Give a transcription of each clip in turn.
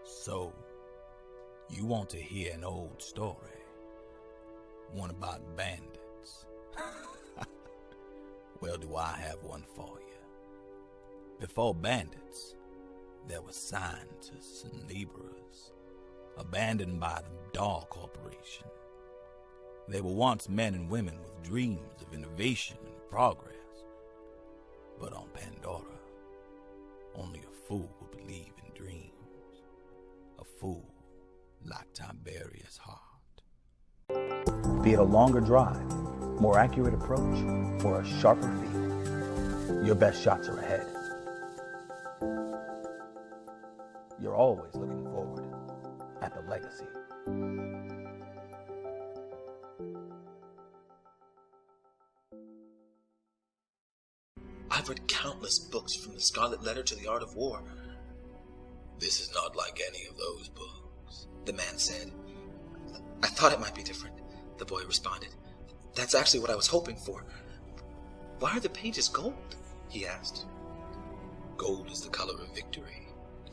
So, you want to hear an old story? One about bandits? Well, do I have one for you. Before bandits, there were scientists and laborers, abandoned by the Daw Corporation. They were once men and women with dreams of innovation and progress. But on Pandora, only a fool would believe in dreams. A fool like Tiberius Hart. Be it a longer drive, more accurate approach, or a sharper field, your best shots are ahead. You're always looking forward at the legacy. I've read countless books from the Scarlet Letter to the Art of War. This is not like any of those books, the man said. I thought it might be different, the boy responded. That's actually what I was hoping for. Why are the pages gold? He asked. Gold is the color of victory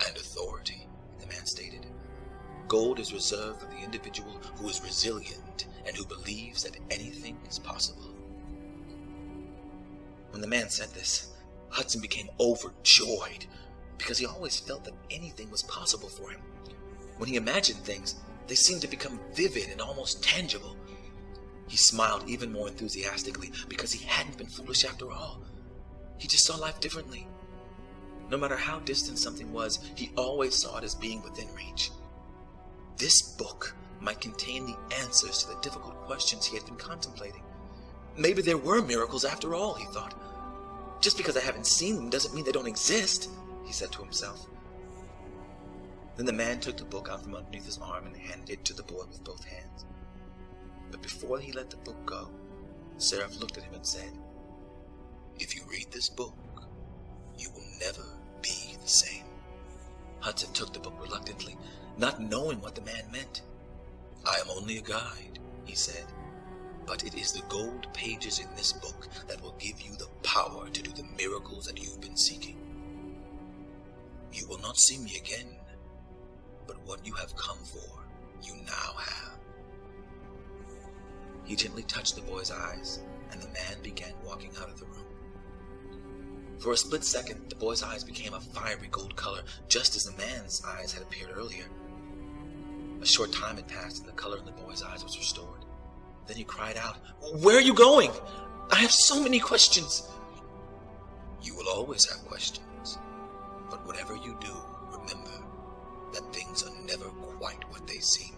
and authority, the man stated. Gold is reserved for the individual who is resilient and who believes that anything is possible. When the man said this, Hudson became overjoyed because he always felt that anything was possible for him. When he imagined things, they seemed to become vivid and almost tangible. He smiled even more enthusiastically because he hadn't been foolish after all. He just saw life differently. No matter how distant something was, he always saw it as being within reach. This book might contain the answers to the difficult questions he had been contemplating. Maybe there were miracles after all, he thought. Just because I haven't seen them doesn't mean they don't exist, he said to himself. Then the man took the book out from underneath his arm and handed it to the boy with both hands. But before he let the book go, Seraph looked at him and said, "If you read this book, you will never be the same." Hudson took the book reluctantly, not knowing what the man meant. "I am only a guide," he said, "but it is the gold pages in this book that will give you the power to do the miracles that you've been seeking. You will not see me again, but what you have come for, you now have." He gently touched the boy's eyes, and the man began walking out of the room. For a split second, the boy's eyes became a fiery gold color, just as the man's eyes had appeared earlier. A short time had passed, and the color in the boy's eyes was restored. Then he cried out, "Where are you going? I have so many questions." "You will always have questions, but whatever you do, remember that things are never quite what they seem.